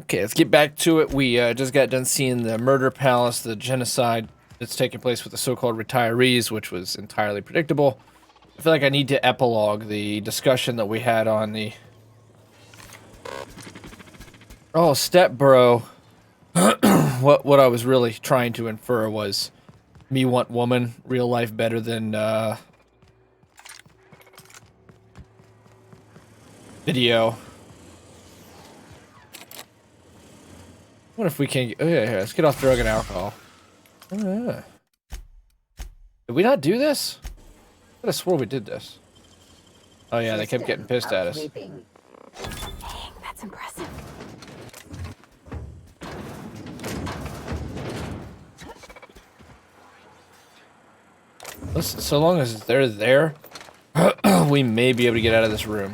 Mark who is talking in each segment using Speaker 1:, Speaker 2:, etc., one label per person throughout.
Speaker 1: Okay, let's get back to it. We just got done seeing the murder palace, the genocide that's taking place with the so-called retirees, which was entirely predictable. I feel like I need to epilogue the discussion that we had on the... Oh, step bro. What I was really trying to infer was me want woman, real life better than video. What if we can... Oh yeah, let's get off drug and alcohol. Oh, yeah. Did we not do this? I could have swore we did this. Oh yeah, they kept getting pissed at us.
Speaker 2: Dang, that's impressive.
Speaker 1: Listen, so long as they're there, we may be able to get out of this room.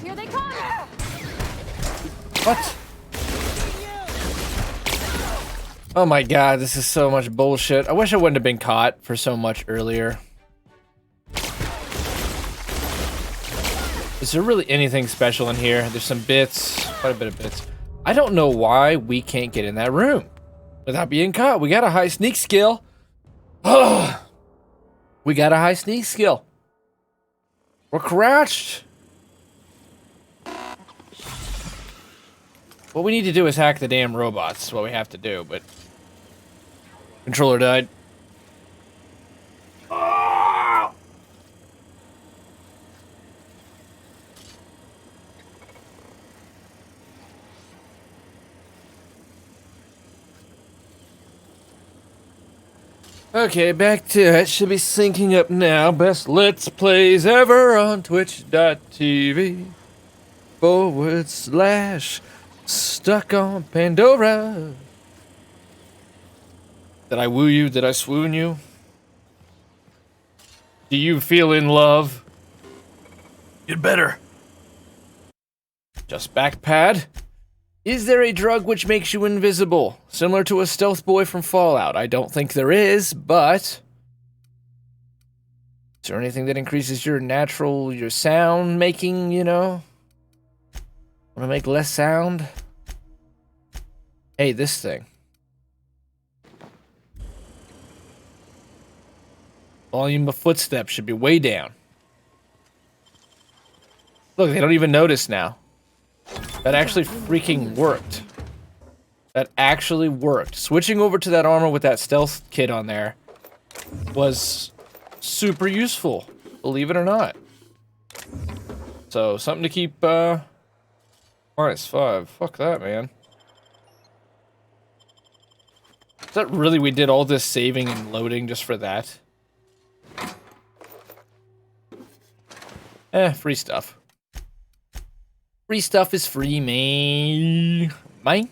Speaker 2: Here they come!
Speaker 1: What? Oh my god, this is so much bullshit. I wish I wouldn't have been caught for so much earlier. Is there really anything special in here? There's some bits, quite a bit of bits. I don't know why we can't get in that room without being caught. We got a high sneak skill. We got a high sneak skill. We're crouched. What we need to do is hack the damn robots. That's what we have to do, but... Controller died. Okay, back to it. Should be syncing up now. Best Let's Plays ever on twitch.tv / stuck on Pandora. Did I woo you? Did I swoon you? Do you feel in love? You'd better. Just backpad? Is there a drug which makes you invisible? Similar to a stealth boy from Fallout? I don't think there is, but... Is there anything that increases your sound making, you know? Want to make less sound? Hey, this thing. Volume of footsteps should be way down. Look, they don't even notice now. That actually freaking worked. That actually worked. Switching over to that armor with that stealth kit on there was super useful, believe it or not. So, something to keep, -5. Fuck that, man. Is that really we did all this saving and loading just for that? Free stuff. Free stuff is free, man. Mine?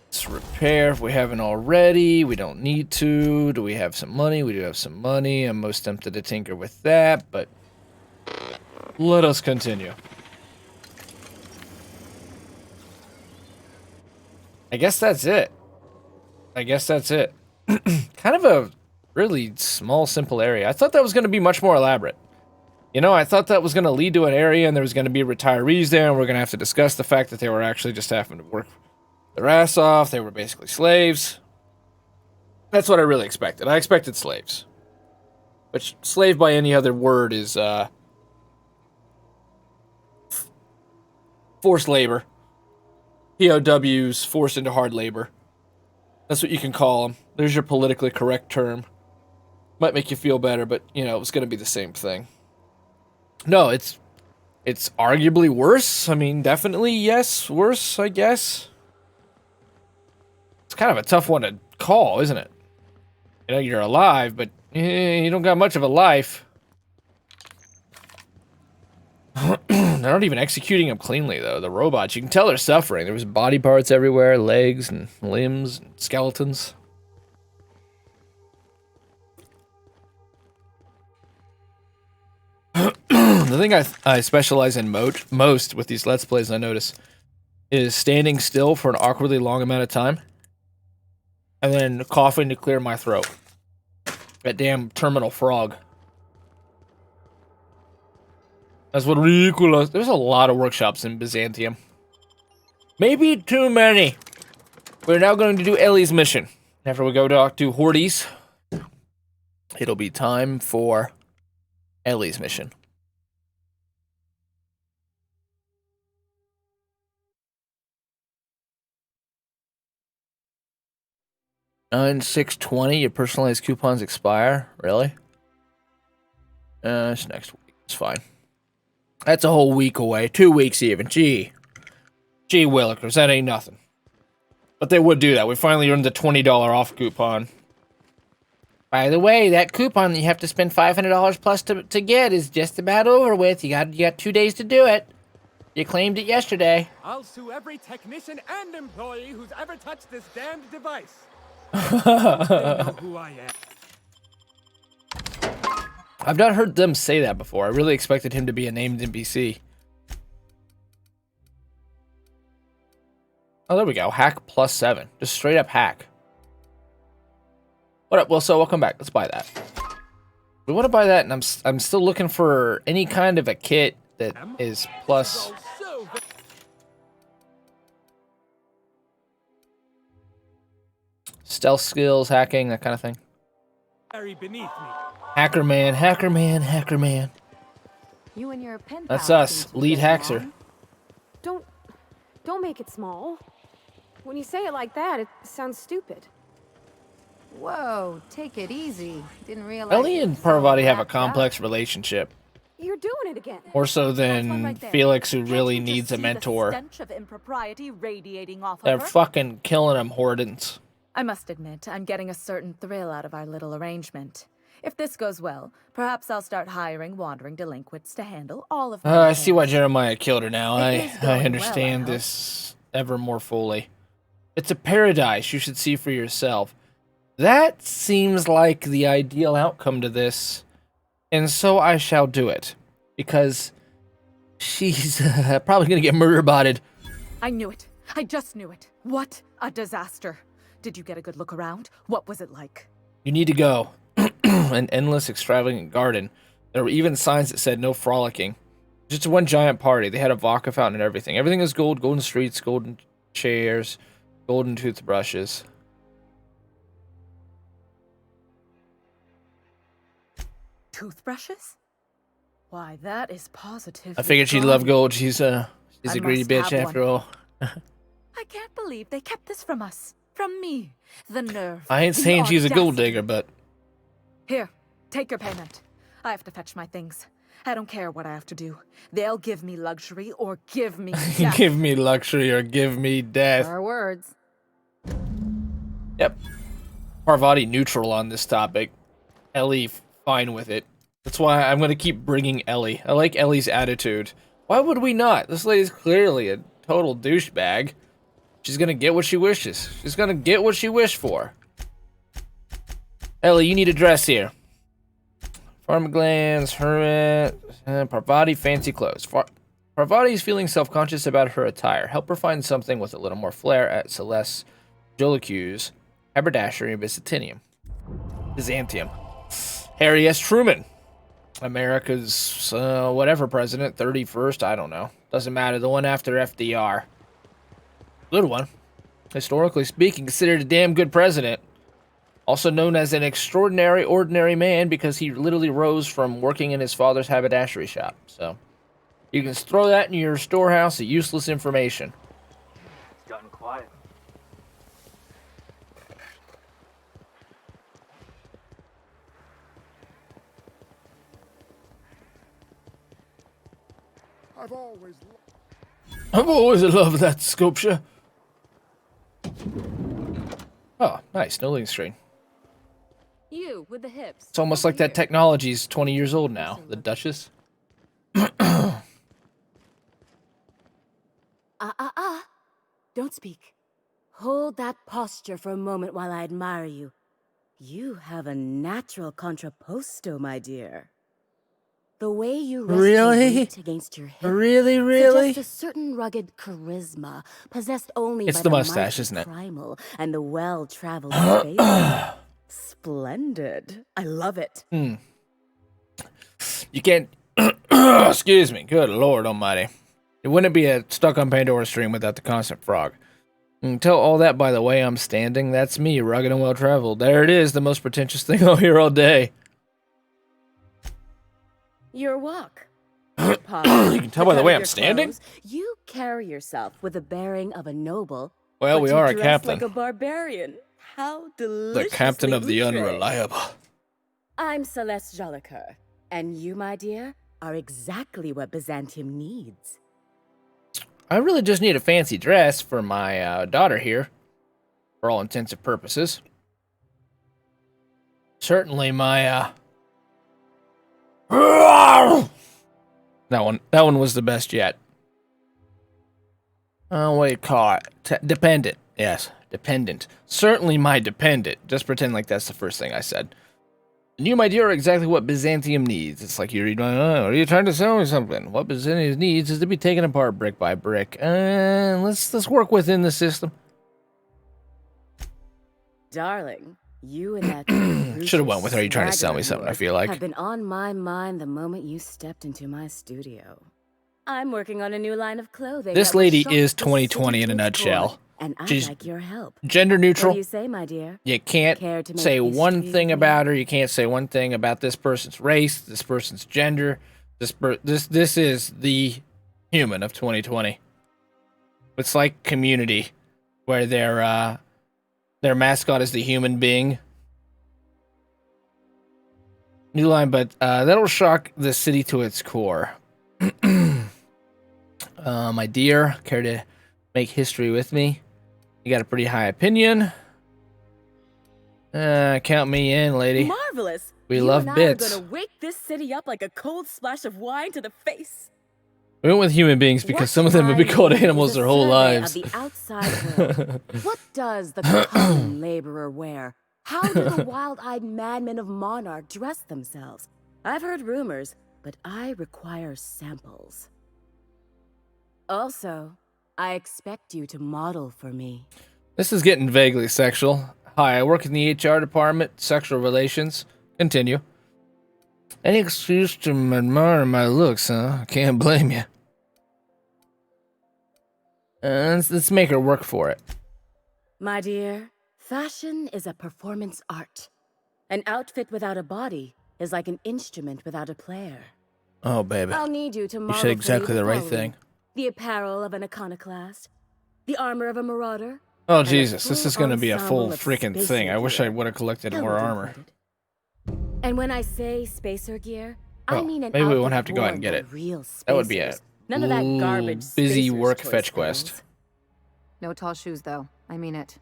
Speaker 1: Let's repair if we haven't already. We don't need to. Do we have some money? We do have some money. I'm most tempted to tinker with that, but let us continue. I guess that's it. Kind of a really small, simple area. I thought that was going to be much more elaborate. You know, I thought that was going to lead to an area and there was going to be retirees there and we're going to have to discuss the fact that they were actually just having to work their ass off. They were basically slaves. That's what I really expected. I expected slaves. Which, slave by any other word is, forced labor. POWs, forced into hard labor. That's what you can call them. There's your politically correct term. Might make you feel better, but, you know, it's going to be the same thing. No, it's arguably worse. I mean, definitely, yes, worse, I guess. It's kind of a tough one to call, isn't it? You know, you're alive, but you don't got much of a life. They're not even executing them cleanly, though. The robots, you can tell they're suffering. There was body parts everywhere, legs and limbs and skeletons. The thing I specialize in most with these Let's Plays, I notice, is standing still for an awkwardly long amount of time, and then coughing to clear my throat. That damn terminal frog. That's what ridiculous. There's a lot of workshops in Byzantium. Maybe too many. We're now going to do Ellie's mission. After we go talk to Hordes, it'll be time for Ellie's mission. $9/6/20. Your personalized coupons expire. Really? It's next week. It's fine. That's a whole week away. 2 weeks even. Gee willikers, that ain't nothing. But they would do that. We finally earned the $20 off coupon. By the way, that coupon that you have to spend $500 plus to get is just about over with. You got 2 days to do it. You claimed it yesterday.
Speaker 3: I'll sue every technician and employee who's ever touched this damned device. They know who I am.
Speaker 1: I've not heard them say that before. I really expected him to be a named NPC. Oh, there we go. Hack +7. Just straight up hack. What up? Well, so welcome back. Let's buy that. We want to buy that, and I'm still looking for any kind of a kit that is plus. Stealth skills, hacking, that kind of thing.
Speaker 3: Beneath me.
Speaker 1: Hacker man.
Speaker 2: You and your pen
Speaker 1: That's
Speaker 2: pal
Speaker 1: us,
Speaker 2: seem to
Speaker 1: lead
Speaker 2: get
Speaker 1: hacker.
Speaker 2: along. Don't make it small. When you say it like that, it sounds stupid.
Speaker 4: Whoa, take it easy. Didn't realize.
Speaker 1: Ellie
Speaker 4: you
Speaker 1: and
Speaker 4: were so
Speaker 1: Parvati have a
Speaker 4: wrapped up.
Speaker 1: complex relationship.
Speaker 2: You're doing it again.
Speaker 1: More so
Speaker 2: That's one
Speaker 1: than
Speaker 2: right there.
Speaker 1: Felix, who
Speaker 5: Can't
Speaker 1: really
Speaker 5: you just
Speaker 1: needs a
Speaker 5: see
Speaker 1: mentor.
Speaker 5: The stench of impropriety radiating off
Speaker 1: They're
Speaker 5: of her?
Speaker 1: fucking killing him, Hordens.
Speaker 5: I must admit, I'm getting a certain thrill out of our little arrangement. If this goes well, perhaps I'll start hiring wandering delinquents to handle all of my
Speaker 1: I see why
Speaker 5: affairs.
Speaker 1: Jeremiah killed her now.
Speaker 5: It is
Speaker 1: I
Speaker 5: going well,
Speaker 1: understand
Speaker 5: I hope.
Speaker 1: this ever more fully. It's a paradise you should see for yourself. That seems like the ideal outcome to this, and so I shall do it. Because she's probably gonna get murder-botted.
Speaker 5: I knew it. I just knew it. What a disaster. Did you get a good look around? What was it like?
Speaker 1: You need to go. An endless, extravagant garden. There were even signs that said no frolicking. Just one giant party. They had a vodka fountain and everything. Everything is gold, golden streets, golden chairs, golden toothbrushes.
Speaker 5: Toothbrushes? Why, that is positive.
Speaker 1: I figured she'd love gold. She's a
Speaker 5: I
Speaker 1: greedy
Speaker 5: must
Speaker 1: bitch
Speaker 5: have
Speaker 1: after
Speaker 5: one.
Speaker 1: all.
Speaker 5: I can't believe they kept this from us. From me. The nerve.
Speaker 1: I ain't
Speaker 5: the
Speaker 1: saying she's a gold
Speaker 5: audacity.
Speaker 1: digger, but
Speaker 5: Here, take your payment. I have to fetch my things. I don't care what I have to do. They'll give me luxury or give me death.
Speaker 1: give me luxury or give me death.
Speaker 4: Our words.
Speaker 1: Yep. Parvati neutral on this topic. Ellie fine with it. That's why I'm going to keep bringing Ellie. I like Ellie's attitude. Why would we not? This lady's clearly a total douchebag. She's going to get what she wishes. She's going to get what she wished for. Ellie, you need a dress here. Pharmaglands, Hermit, Parvati, fancy clothes. Parvati's feeling self-conscious about her attire. Help her find something with a little more flair at Celeste Jolicue's haberdashery in Byzantium. Harry S. Truman. America's whatever president, 31st, I don't know. Doesn't matter, the one after FDR. Good one. Historically speaking, considered a damn good president. Also known as an extraordinary, ordinary man because he literally rose from working in his father's haberdashery shop. So, you can throw that in your storehouse of useless information.
Speaker 3: It's gotten quiet.
Speaker 1: I've always loved that sculpture. Oh, nice. No loading screen.
Speaker 4: You with the hips.
Speaker 1: It's almost like that technology's 20 years old now. The Duchess.
Speaker 6: Don't speak. Hold that posture for a moment while I admire you. You have a natural contrapposto, my dear. The way you rest
Speaker 1: Really?
Speaker 6: your weight against your hip
Speaker 1: Really?
Speaker 6: suggests a certain rugged charisma possessed only
Speaker 1: It's
Speaker 6: by
Speaker 1: the
Speaker 6: the
Speaker 1: mustache,
Speaker 6: mighty
Speaker 1: isn't it?
Speaker 6: primal and the well-traveled space. Splendid. I love it.
Speaker 1: You can't Excuse me. Good Lord Almighty. It wouldn't be a Stuck on Pandora stream without the constant frog. And tell all that by the way I'm standing. That's me, rugged and well-traveled. There it is, the most pretentious thing I'll hear all day.
Speaker 6: Your walk.
Speaker 1: You can tell by the way I'm standing?
Speaker 6: You carry yourself with the bearing of a noble.
Speaker 1: Well,
Speaker 6: but
Speaker 1: we
Speaker 6: you
Speaker 1: are a
Speaker 6: dress
Speaker 1: captain.
Speaker 6: like a barbarian. How delicious.
Speaker 1: The captain of the unreliable.
Speaker 6: I'm Celeste Jolicoeur, and you, my dear, are exactly what Byzantium needs.
Speaker 1: I really just need a fancy dress for my daughter here, for all intents and purposes. Certainly my, that one was the best yet. Oh, what do you call it? Dependent. Yes, dependent. Certainly my dependent. Just pretend like that's the first thing I said. And you, my dear, are exactly what Byzantium needs. It's like you read my mind. Are you trying to sell me something? What Byzantium needs is to be taken apart brick by brick. Let's work within the system.
Speaker 6: Darling, you and that
Speaker 1: Should have went with, are you trying to sell me something, I feel like.
Speaker 6: have been on my mind the moment you stepped into my studio. I'm working on a new line of clothing.
Speaker 1: This
Speaker 6: that will
Speaker 1: lady
Speaker 6: shock
Speaker 1: is
Speaker 6: the
Speaker 1: 2020 in a
Speaker 6: city to its
Speaker 1: nutshell.
Speaker 6: core, and I'd
Speaker 1: She's
Speaker 6: like your help.
Speaker 1: Gender
Speaker 6: What do
Speaker 1: neutral.
Speaker 6: you say, my dear?
Speaker 1: You can't
Speaker 6: Care to make
Speaker 1: say one
Speaker 6: history
Speaker 1: thing
Speaker 6: with me?
Speaker 1: about her. You can't say one thing about this person's race, this person's gender. This is the human of 2020. It's like Community, where their mascot is the human being. New line, but that'll shock the city to its core. My dear, care to make history with me? You got a pretty high opinion. Count me in, lady.
Speaker 6: Marvelous.
Speaker 1: We
Speaker 6: you
Speaker 1: love
Speaker 6: and
Speaker 1: bits.
Speaker 6: I are gonna wake this city up like a cold splash of wine to the face.
Speaker 1: We went with human beings because
Speaker 6: What
Speaker 1: some of them have been
Speaker 6: I
Speaker 1: called
Speaker 6: need
Speaker 1: animals
Speaker 6: is a
Speaker 1: their whole
Speaker 6: survey
Speaker 1: lives.
Speaker 6: Of the outside world. What does the common laborer wear? How do the wild-eyed madmen of Monarch dress themselves? I've heard rumors, but I require samples. Also, I expect you to model for me.
Speaker 1: This is getting vaguely sexual. Hi, I work in the HR department, sexual relations. Continue. Any excuse to admire my looks, huh? Can't blame you. Let's make her work for it.
Speaker 6: My dear, fashion is a performance art. An outfit without a body is like an instrument without a player.
Speaker 1: Oh, baby.
Speaker 6: I'll need you to
Speaker 1: You
Speaker 6: model
Speaker 1: said
Speaker 6: for
Speaker 1: exactly
Speaker 6: me
Speaker 1: the right
Speaker 6: following:
Speaker 1: thing.
Speaker 6: the apparel of an iconoclast, the armor of a marauder.
Speaker 1: Oh,
Speaker 6: a
Speaker 1: Jesus. This
Speaker 6: full
Speaker 1: is going to be a full
Speaker 6: ensemble of
Speaker 1: freaking
Speaker 6: spacer
Speaker 1: thing. I wish I
Speaker 6: gear.
Speaker 1: would have collected more
Speaker 6: Helmet
Speaker 1: armor.
Speaker 6: included. And when I say spacer gear, I
Speaker 1: Oh,
Speaker 6: mean an
Speaker 1: maybe we won't
Speaker 6: outfit
Speaker 1: have to go out and
Speaker 6: worn
Speaker 1: get
Speaker 6: by
Speaker 1: it.
Speaker 6: Real
Speaker 1: That would be a
Speaker 6: spacers. None of that garbage.
Speaker 1: busy
Speaker 6: spacer's
Speaker 1: work
Speaker 6: choice
Speaker 1: fetch quest.
Speaker 6: things.
Speaker 4: No tall shoes, though. I mean it.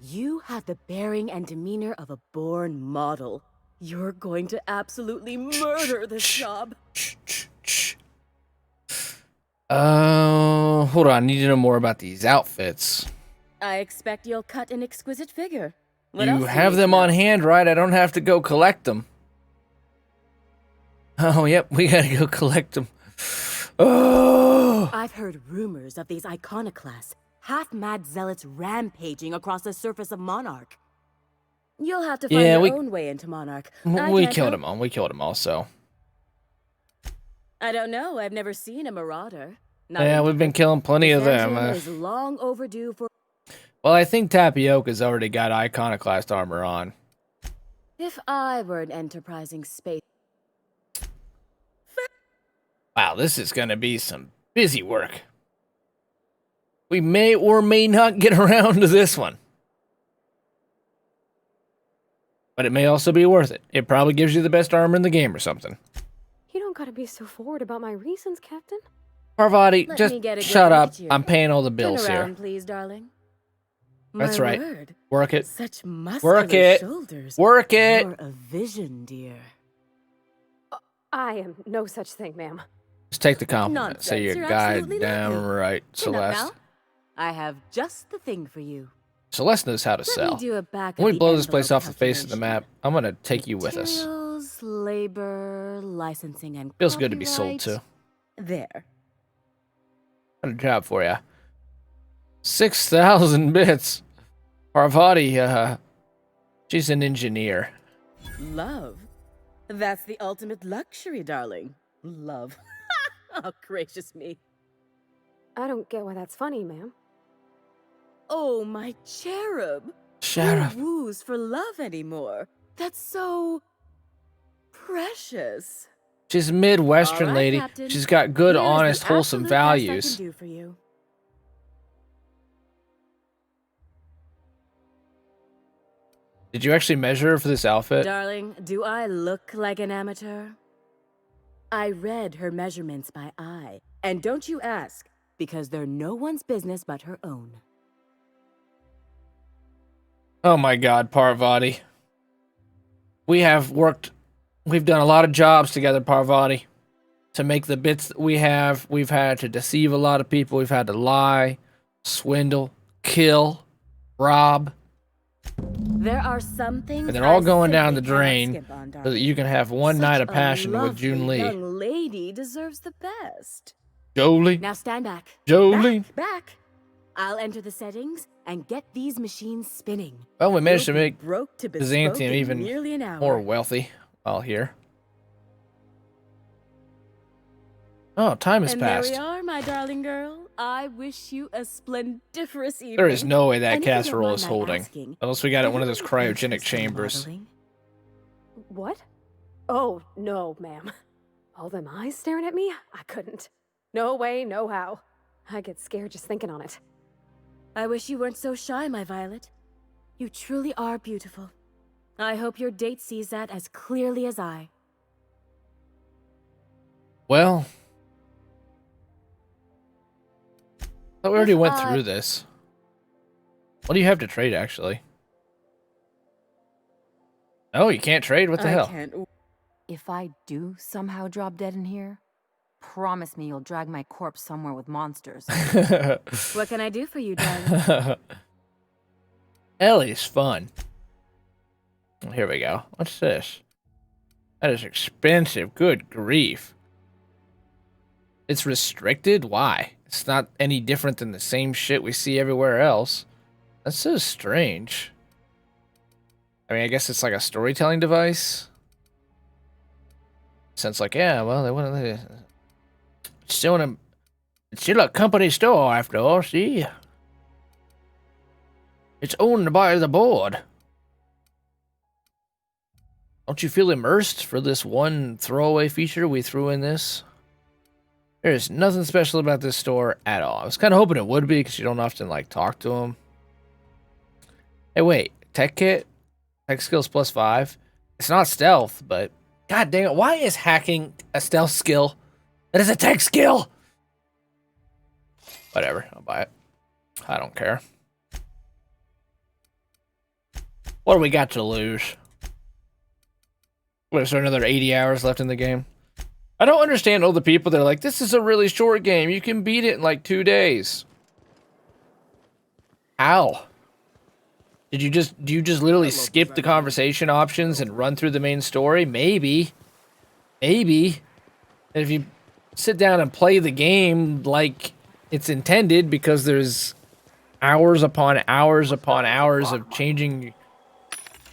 Speaker 6: You have the bearing and demeanor of a born model. You're going to absolutely murder this job.
Speaker 1: Hold on. I need to know more about these outfits.
Speaker 6: I expect you'll cut an exquisite figure. What else
Speaker 1: You
Speaker 6: do
Speaker 1: have
Speaker 6: need to
Speaker 1: them on
Speaker 6: know?
Speaker 1: hand, right? I don't have to go collect them. Oh, yep. We gotta go collect them. Oh!
Speaker 6: I've heard rumors of these iconoclasts, half-mad zealots rampaging across the surface of Monarch. You'll have to find
Speaker 1: Yeah,
Speaker 6: your own way into Monarch. I
Speaker 1: We
Speaker 6: can't
Speaker 1: killed
Speaker 6: help-
Speaker 1: them all. We killed them all, so.
Speaker 6: I don't know. I've never seen a marauder. Not
Speaker 1: Yeah,
Speaker 6: in
Speaker 1: we've been killing plenty of them.
Speaker 6: Byzantium is long overdue for.
Speaker 1: Well, I think Tapioca's already got iconoclast armor on.
Speaker 6: If I were an enterprising space.
Speaker 1: Wow, this is gonna be some busy work. We may or may not get around to this one. But it may also be worth it. It probably gives you the best armor in the game or something.
Speaker 2: You don't gotta be so forward about my reasons, Captain.
Speaker 1: Parvati,
Speaker 6: Let
Speaker 1: just
Speaker 6: me get a good
Speaker 1: shut up.
Speaker 6: look at you.
Speaker 1: I'm paying all the
Speaker 6: Turn
Speaker 1: bills
Speaker 6: around,
Speaker 1: here.
Speaker 6: please, darling.
Speaker 1: That's
Speaker 6: My
Speaker 1: right.
Speaker 6: Word.
Speaker 1: Work it.
Speaker 6: Such muscular
Speaker 1: Work it.
Speaker 6: shoulders.
Speaker 1: Work it.
Speaker 6: You're a vision, dear.
Speaker 2: I am no such thing, ma'am.
Speaker 1: Just take the compliment.
Speaker 6: Nonsense,
Speaker 1: Say you're
Speaker 6: you're absolutely
Speaker 1: goddamn
Speaker 6: lovely.
Speaker 1: right,
Speaker 6: Chin up
Speaker 1: Celeste.
Speaker 6: now. I have just the thing for you.
Speaker 1: Celeste knows how to
Speaker 6: Let
Speaker 1: sell.
Speaker 6: me do a back
Speaker 1: When
Speaker 6: of
Speaker 1: we
Speaker 6: the
Speaker 1: blow this place
Speaker 6: envelope
Speaker 1: off the face of the map,
Speaker 6: calculation.
Speaker 1: I'm gonna take you with us.
Speaker 6: Materials, labor, licensing, and
Speaker 1: Feels good to be sold
Speaker 6: copyright.
Speaker 1: to.
Speaker 6: There.
Speaker 1: Got a job for you. 6,000 bits. Parvati, she's an engineer.
Speaker 6: Love. That's the ultimate luxury, darling. Love. Oh, gracious me.
Speaker 2: I don't get why that's funny, ma'am.
Speaker 6: Oh, my cherub.
Speaker 1: Cherub.
Speaker 6: Who woos for love anymore? That's so precious.
Speaker 1: She's a Midwestern
Speaker 6: All right,
Speaker 1: lady.
Speaker 6: Captain.
Speaker 1: She's got good,
Speaker 6: Here is the
Speaker 1: honest, wholesome
Speaker 6: absolute best I can
Speaker 1: values.
Speaker 6: do for you.
Speaker 1: Did you actually measure her for this outfit?
Speaker 6: Darling, do I look like an amateur? I read her measurements by eye. And don't you ask, because they're no one's business but her own.
Speaker 1: Oh my god, Parvati. We've done a lot of jobs together, Parvati. To make the bits that we have, we've had to deceive a lot of people. We've had to lie, swindle, kill, rob.
Speaker 6: There are some things
Speaker 1: And they're all
Speaker 6: I
Speaker 1: going down
Speaker 6: simply
Speaker 1: the drain
Speaker 6: cannot skip on,
Speaker 1: so that
Speaker 6: darling.
Speaker 1: you can have one night of
Speaker 6: Such a
Speaker 1: passion with June
Speaker 6: lovely
Speaker 1: Lee.
Speaker 6: young lady deserves the best.
Speaker 1: Jolie.
Speaker 6: Now stand back.
Speaker 1: Jolie.
Speaker 6: Back. I'll enter the settings and get these machines spinning.
Speaker 1: Well, we managed to
Speaker 6: You'll be
Speaker 1: make
Speaker 6: broke to bespoke
Speaker 1: Byzantium
Speaker 6: in
Speaker 1: even
Speaker 6: nearly an hour.
Speaker 1: more wealthy while here. Oh, time has
Speaker 6: And
Speaker 1: passed.
Speaker 6: there we are, my darling girl. I wish you a splendiferous evening.
Speaker 1: There is no way that
Speaker 6: And if you don't
Speaker 1: casserole
Speaker 6: mind
Speaker 1: is
Speaker 6: my
Speaker 1: holding.
Speaker 6: asking,
Speaker 1: Unless we got it in one of
Speaker 6: have
Speaker 1: those
Speaker 6: you any
Speaker 1: cryogenic
Speaker 6: interest in
Speaker 1: chambers.
Speaker 6: modeling?
Speaker 2: What? Oh, no, ma'am. All them eyes staring at me? I couldn't. No way, no how. I get scared just thinking on it.
Speaker 6: I wish you weren't so shy, my Violet. You truly are beautiful. I hope your date sees that as clearly as I.
Speaker 1: Well, I thought we already
Speaker 6: If
Speaker 1: went
Speaker 6: I-
Speaker 1: through this. What do you have to trade, actually? Oh, you can't trade? What the
Speaker 6: I
Speaker 1: hell?
Speaker 6: can't.
Speaker 4: If I do somehow drop dead in here, promise me you'll drag my corpse somewhere with monsters.
Speaker 6: What can I do for you, darling?
Speaker 1: Ellie's fun. Here we go. What's this? That is expensive. Good grief. It's restricted? Why? It's not any different than the same shit we see everywhere else. That's so strange. I mean, I guess it's like a storytelling device. Since, like, yeah, well, they want to. It's still a company store after all, see? It's owned by the board. Don't you feel immersed for this one throwaway feature we threw in this? There's nothing special about this store at all. I was kind of hoping it would be because you don't often, like, talk to them. Hey, wait. Tech kit? Tech skills +5? It's not stealth, but... God dang it, why is hacking a stealth skill? That is a tech skill! Whatever, I'll buy it. I don't care. What do we got to lose? What, is there another 80 hours left in the game? I don't understand all the people that are like, this is a really short game. You can beat it in like 2 days. How? Do you just literally skip the conversation options and run through the main story? Maybe. Maybe. And if you sit down and play the game like it's intended, because there's hours upon hours upon hours of changing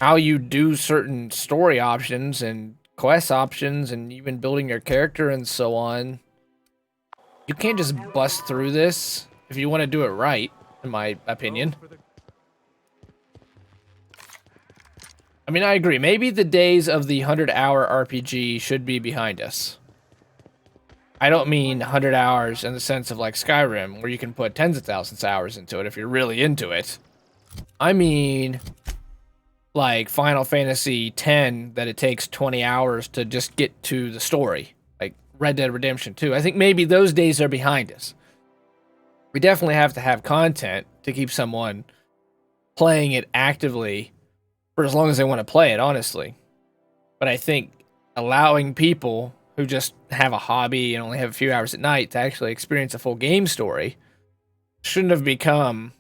Speaker 1: how you do certain story options and quest options and even building your character and so on. You can't just bust through this if you want to do it right, in my opinion. I mean, I agree. Maybe the days of the 100-hour RPG should be behind us. I don't mean 100 hours in the sense of like Skyrim, where you can put tens of thousands of hours into it if you're really into it. I mean, like Final Fantasy X, that it takes 20 hours to just get to the story. Like Red Dead Redemption 2. I think maybe those days are behind us. We definitely have to have content to keep someone playing it actively for as long as they want to play it, honestly. But I think allowing people who just have a hobby and only have a few hours at night to actually experience a full game story shouldn't have become,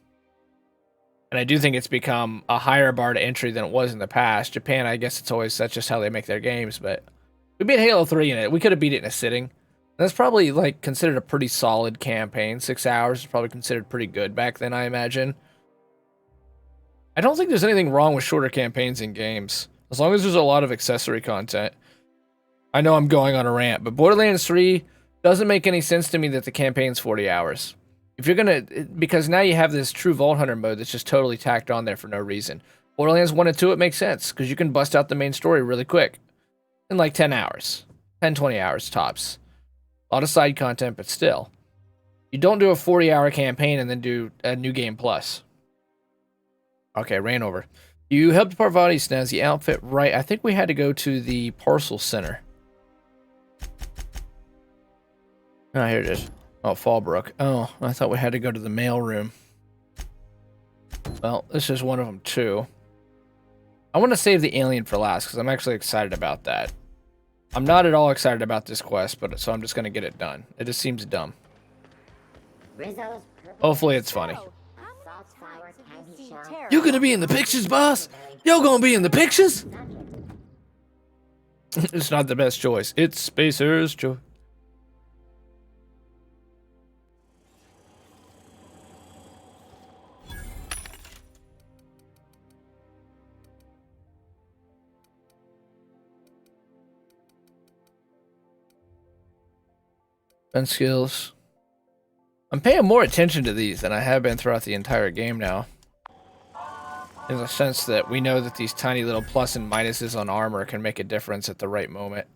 Speaker 1: and I do think it's become, a higher bar to entry than it was in the past. Japan, I guess that's just how they make their games, but we beat Halo 3 in it. We could have beat it in a sitting. That's probably like considered a pretty solid campaign. 6 hours is probably considered pretty good back then, I imagine. I don't think there's anything wrong with shorter campaigns in games, as long as there's a lot of accessory content. I know I'm going on a rant, but Borderlands 3 doesn't make any sense to me that the campaign's 40 hours. If you're gonna, because now you have this true Vault Hunter mode that's just totally tacked on there for no reason. Borderlands 1 and 2, it makes sense, because you can bust out the main story really quick. In like 10 hours. 10, 20 hours tops. A lot of side content, but still. You don't do a 40-hour campaign and then do a New Game Plus. Okay, ran over. You helped Parvati snazz the outfit right. I think we had to go to the parcel center. Oh, here it is. Oh, Fallbrook. Oh, I thought we had to go to the mail room. Well, this is one of them too. I want to save the alien for last because I'm actually excited about that. I'm not at all excited about this quest, but so I'm just going to get it done. It just seems dumb. Hopefully it's funny. You gonna be in the pictures, boss? You're gonna be in the pictures? It's not the best choice. It's Spacer's choice. Gun skills. I'm paying more attention to these than I have been throughout the entire game now. In the sense that we know that these tiny little plus and minuses on armor can make a difference at the right moment.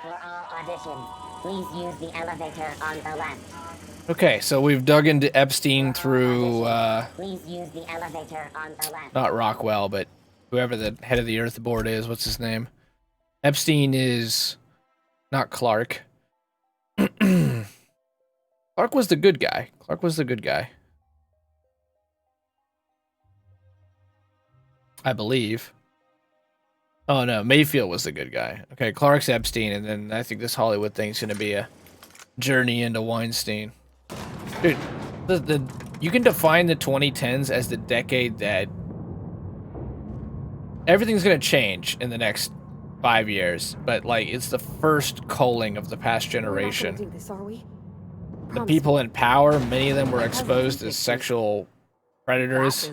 Speaker 7: For all auditions, please use the elevator on the left.
Speaker 1: Okay, so we've dug into Epstein through,
Speaker 7: Please use the elevator on the left.
Speaker 1: not Rockwell, but whoever the head of the Earth Board is. What's his name? Epstein is not Clark. Clark was the good guy. Clark was the good guy. I believe. Oh no, Mayfield was the good guy. Okay, Clark's Epstein, and then I think this Hollywood thing's gonna be a journey into Weinstein. Dude, you can define the 2010s as the decade that everything's gonna change in the next 5 years, but like it's the first culling of the past generation.
Speaker 2: We're not gonna do this, are we?
Speaker 1: The people in power, many of them were exposed as sexual predators,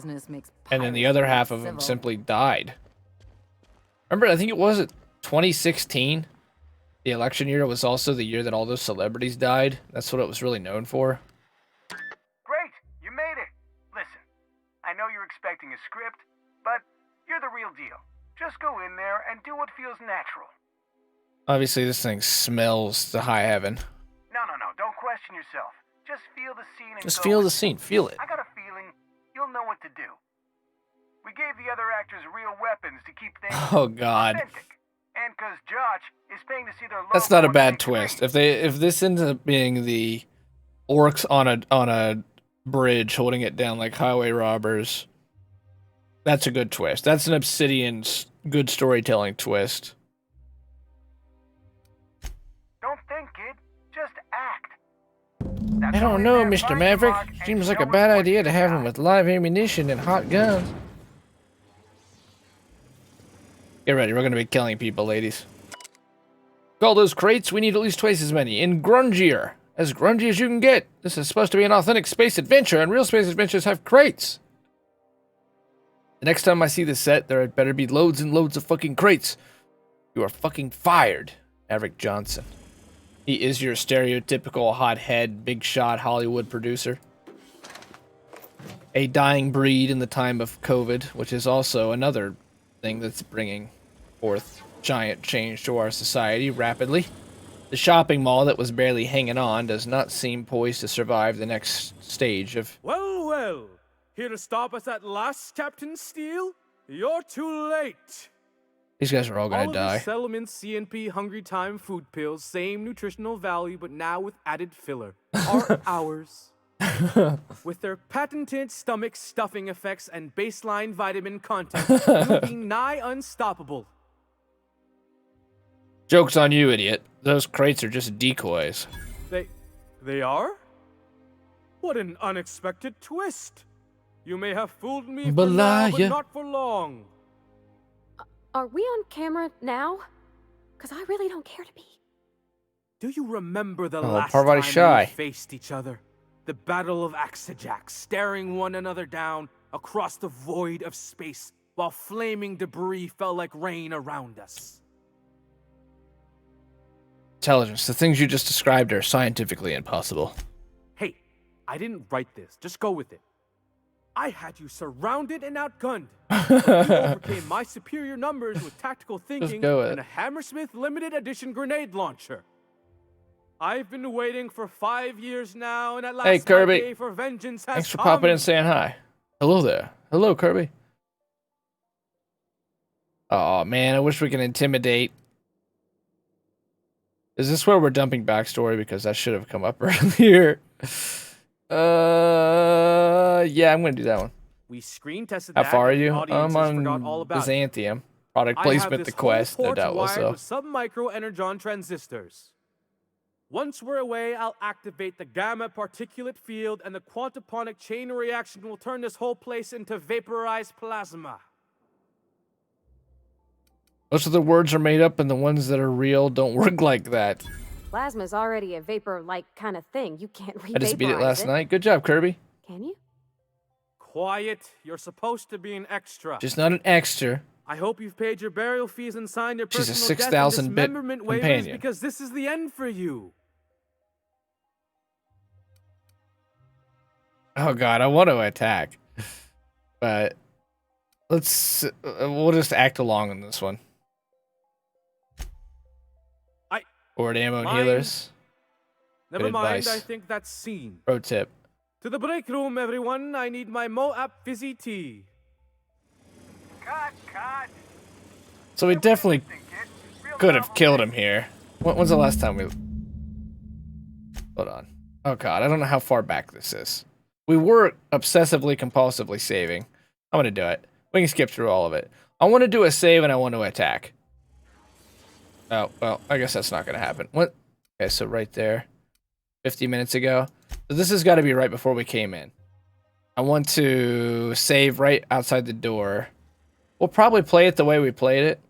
Speaker 1: and then the other half of them simply died. Remember, I think it was 2016. The election year was also the year that all those celebrities died. That's what it was really known for.
Speaker 8: Great, you made it. Listen, I know you're expecting a script, but you're the real deal. Just go in there and do what feels natural.
Speaker 1: Obviously, this thing smells to high heaven.
Speaker 8: No, don't question yourself. Just feel the scene and
Speaker 1: Just
Speaker 8: go
Speaker 1: feel
Speaker 8: with
Speaker 1: the
Speaker 8: it.
Speaker 1: scene, feel it.
Speaker 8: I got a feeling you'll know what to do. We gave the other actors real weapons to keep things
Speaker 1: Oh God,
Speaker 8: authentic. And because Josh is paying to see their
Speaker 1: that's
Speaker 8: logo
Speaker 1: not a
Speaker 8: on
Speaker 1: bad
Speaker 8: the
Speaker 1: twist.
Speaker 8: screen.
Speaker 1: If this ends up being the orcs on a bridge holding it down like highway robbers, that's a good twist. That's an Obsidian's good storytelling twist.
Speaker 8: Don't think, kid. Just act.
Speaker 1: I don't know, Mr. Maverick. Seems like a bad idea to have him with live ammunition and hot guns. Get ready, we're gonna be killing people, ladies. All those crates, we need at least twice as many. In grungier. As grungy as you can get. This is supposed to be an authentic space adventure, and real space adventures have crates. The next time I see this set, there had better be loads and loads of fucking crates. You are fucking fired, Maverick Johnson. He is your stereotypical hothead, big shot Hollywood producer. A dying breed in the time of COVID, which is also another thing that's bringing forth giant change to our society rapidly. The shopping mall that was barely hanging on does not seem poised to survive the next stage of...
Speaker 3: Well. Here to stop us at last, Captain Steele? You're too late.
Speaker 1: These guys are all gonna
Speaker 3: All
Speaker 1: die.
Speaker 3: of the Settlement CNP Hungry Time food pills, same nutritional value, but now with added filler, are ours. With their patented stomach stuffing effects and baseline vitamin content, you'll be nigh unstoppable.
Speaker 1: Joke's on you, idiot. Those crates are just decoys.
Speaker 3: They are? What an unexpected twist. You may have fooled me for now, but not for long.
Speaker 2: Are we on camera now? Because I really don't care to be.
Speaker 3: Do you remember the
Speaker 1: Oh,
Speaker 3: last
Speaker 1: Parvati
Speaker 3: time
Speaker 1: shy.
Speaker 3: we faced each other? The Battle of Axajack, staring one another down across the void of space while flaming debris fell like rain around us.
Speaker 1: Intelligence. The things you just described are scientifically impossible.
Speaker 3: Hey, I didn't write this. Just go with it. I had you surrounded and outgunned. But you overcame my superior numbers with tactical thinking
Speaker 1: go with
Speaker 3: and
Speaker 1: it.
Speaker 3: a Hammersmith limited edition grenade launcher. I've been waiting for 5 years now, and at last
Speaker 1: Hey, Kirby.
Speaker 3: my day for vengeance has
Speaker 1: Thanks for
Speaker 3: come.
Speaker 1: popping in and saying hi. Hello there. Hello, Kirby. Oh man, I wish we could intimidate. Is this where we're dumping backstory? Because that should have come up earlier. Yeah, I'm gonna do that one.
Speaker 3: We screen tested
Speaker 1: How
Speaker 3: that,
Speaker 1: far are
Speaker 3: and the
Speaker 1: you?
Speaker 3: audiences
Speaker 1: I'm
Speaker 3: forgot all
Speaker 1: on
Speaker 3: about it.
Speaker 1: Byzantium. Product
Speaker 3: I
Speaker 1: placement,
Speaker 3: have
Speaker 1: the
Speaker 3: this
Speaker 1: quest,
Speaker 3: whole
Speaker 1: no
Speaker 3: port
Speaker 1: doubt
Speaker 3: wired
Speaker 1: also.
Speaker 3: with sub-micro energon transistors. Once we're away, I'll activate the gamma particulate field, and the quantaponic chain reaction will turn this whole place into vaporized plasma.
Speaker 1: Most of the words are made up, and the ones that are real don't work like that.
Speaker 2: Plasma's already a vapor-like kind of thing. You can't
Speaker 1: I just beat it
Speaker 2: re-vaporize
Speaker 1: last night. Good job, Kirby.
Speaker 2: Can you?
Speaker 3: Quiet. You're supposed to be an extra.
Speaker 1: Just not an extra.
Speaker 3: I hope you've paid your burial fees and signed your
Speaker 1: She's a
Speaker 3: personal death and
Speaker 1: 6,000 bit
Speaker 3: dismemberment waivers
Speaker 1: companion.
Speaker 3: because this is the end for you.
Speaker 1: Oh god, I want to attack. But we'll just act along on this one. Forward ammo and
Speaker 3: Mind.
Speaker 1: healers.
Speaker 3: Never
Speaker 1: Good
Speaker 3: mind,
Speaker 1: advice.
Speaker 3: I think that's seen.
Speaker 1: Pro tip.
Speaker 3: To the break room, everyone. I need my Moab fizzy tea.
Speaker 8: Cut.
Speaker 1: So we definitely
Speaker 8: Listen, kid. Real
Speaker 1: could have
Speaker 8: novel
Speaker 1: killed
Speaker 8: thing.
Speaker 1: him here. When's the last time we... Hold on. Oh god, I don't know how far back this is. We were obsessively, compulsively saving. I'm gonna do it. We can skip through all of it. I want to do a save and I want to attack. Oh, well, I guess that's not gonna happen. What? Okay, so right there. 50 minutes ago. So this has got to be right before we came in. I want to save right outside the door. We'll probably play it the way we played it.